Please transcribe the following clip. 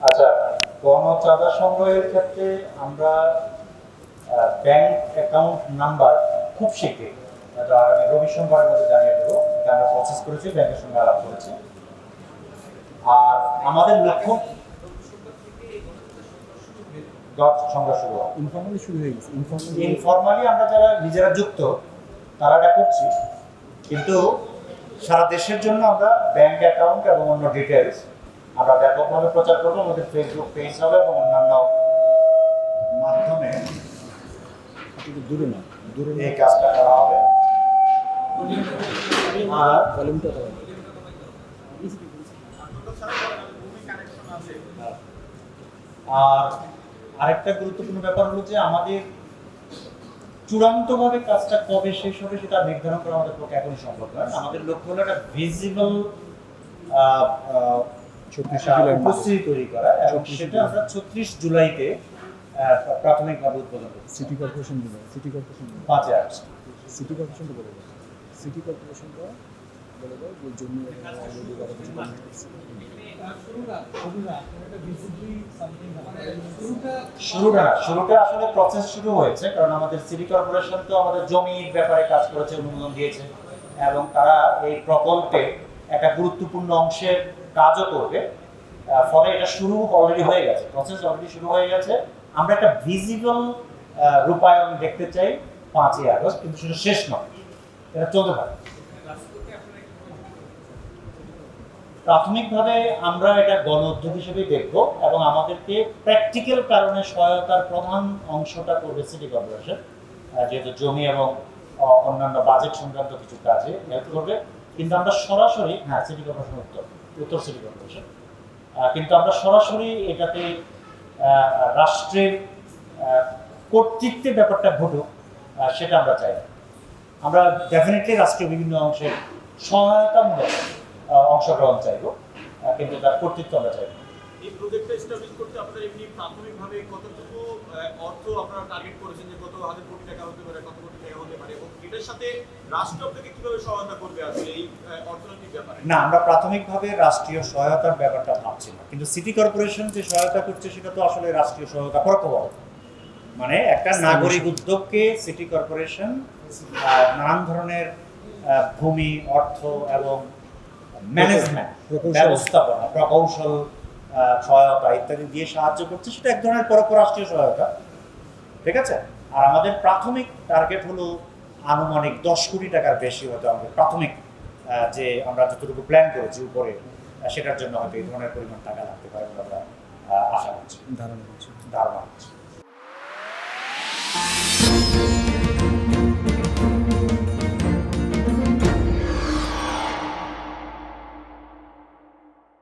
আচ্ছা, গণ চাঁদা সংগ্রহের ক্ষেত্রে আমরা ব্যাংক অ্যাকাউন্ট নাম্বার খুব শীঘ্রই আগামী রবি সোমবারের মধ্যে জানিয়ে দেবো। এটা আমরা প্রসেস করেছি, ব্যাংকের সঙ্গে আলাপ করেছি। আর আমাদের লক্ষ্য সংগ্রহ শুরু হয়, ইনফর্মালি শুরু হয়ে গেছে। ইনফর্মালি আমরা যারা নিজেরা যুক্ত তারা এটা করছি, কিন্তু সারা দেশের জন্য আমরা ব্যাংক অ্যাকাউন্ট এবং অন্য ডিটেলস আমরা ব্যাপকভাবে প্রচার করবো। আমাদের ফেসবুক পেজ হবে এবং অন্যান্য মাধ্যমে দূরে না, দূরে এই কাজটা করা হবে। আর ভলিউমটা আর আরেকটা গুরুত্বপূর্ণ ব্যাপার হলো যে আমাদের চূড়ান্তভাবে কাজটা কবে শেষ হবে সেটা নির্ধারণ করা আমাদের পক্ষে এখনই সম্ভব নয়। আমাদের লক্ষ্য হলো একটা ভিজিবল উপস্থিতি তৈরি করা, এবং সেটা আমরা 36 জুলাইতে প্রাথমিকভাবে উদ্বোধন করছি। সিটি কর্পোরেশন 5 আগস্ট সিটি কর্পোরেশনটা বলে দেয়, সিটি কর্পোরেশনটা বলে দেয় যে জমি শুরুটা আসলে প্রসেস শুরু হয়েছে, কারণ আমাদের সিটি কর্পোরেশন তো আমাদের জমির ব্যাপারে কাজ করেছে, অনুমোদন দিয়েছে, এবং তারা এই প্রকল্পে একটা গুরুত্বপূর্ণ অংশের কাজও করবে। ফলে এটা শুরু অলরেডি হয়ে গেছে, প্রসেস অলরেডি শুরু হয়ে গেছে। আমরা একটা ভিজিবল রূপায়ণ দেখতে চাই 5ই আগস্ট, কিন্তু সেটা শেষ নয়, এটা চলতে থাকে। প্রাথমিকভাবে আমরা এটা গণ উদ্যোগ হিসেবেই দেখব, এবং আমাদেরকে প্র্যাকটিক্যাল কারণে সহায়তার প্রধান অংশটা করবে সিটি কর্পোরেশন, যেহেতু জমি এবং অন্যান্য বাজেট সংক্রান্ত কিছু কাজে হেল্প করবে। কিন্তু আমরা সরাসরি সিটি কর্পোরেশন উত্তর সিটি কর্পোরেশন, কিন্তু আমরা সরাসরি এটাতে রাষ্ট্রের কর্তৃত্বের ব্যাপারটা ঘটুক সেটা আমরা চাই না। আমরা ডেফিনেটলি রাষ্ট্রীয় বিভিন্ন অংশের সহায়তামূলক অংশগ্রহণ চাইব, কিন্তু তার কর্তৃত্ব আমরা চাইব। এই প্রজেক্টটা এস্টাবলিশ করতে আপনারা এমনি প্রাথমিকভাবে কতটুকু অর্থ আপনারা টার্গেট করেছেন, যে কত হাজার কোটি টাকা হতে পারে, কত কোটি টাকা হতে পারে, এবং এটার সাথে রাষ্ট্র আপনাকে কিভাবে সহায়তা করবে আসলে এই অর্থনৈতিক ব্যাপারে? না, আমরা প্রাথমিকভাবে রাষ্ট্রীয় সহায়তার ব্যাপারটা ভাবছি না, কিন্তু সিটি কর্পোরেশন যে সহায়তা করছে সেটা তো আসলে রাষ্ট্রীয় সহায়তা পরোক্ষভাবে। মানে একটা নাগরিক উদ্যোগকে সিটি কর্পোরেশন নানান ধরনের ভূমি, অর্থ এবং ম্যানেজমেন্ট, ব্যবস্থাপনা, প্রকৌশল সহায়তা ইত্যাদি দিয়ে সাহায্য করছে, সেটা এক ধরনের পরোক্ষ রাষ্ট্রীয় সহায়তা। ঠিক আছে। আর আমাদের প্রাথমিক টার্গেট হলো আনুমানিক 10 কোটি টাকার বেশি হয়তো আমাদের প্রাথমিক যে আমরা যতটুকু প্ল্যান করেছি উপরে, সেটার জন্য হয়তো এই ধরনের পরিমাণ টাকা লাগতে পারে বলে আমরা আশা করছি, ধারণা করছি।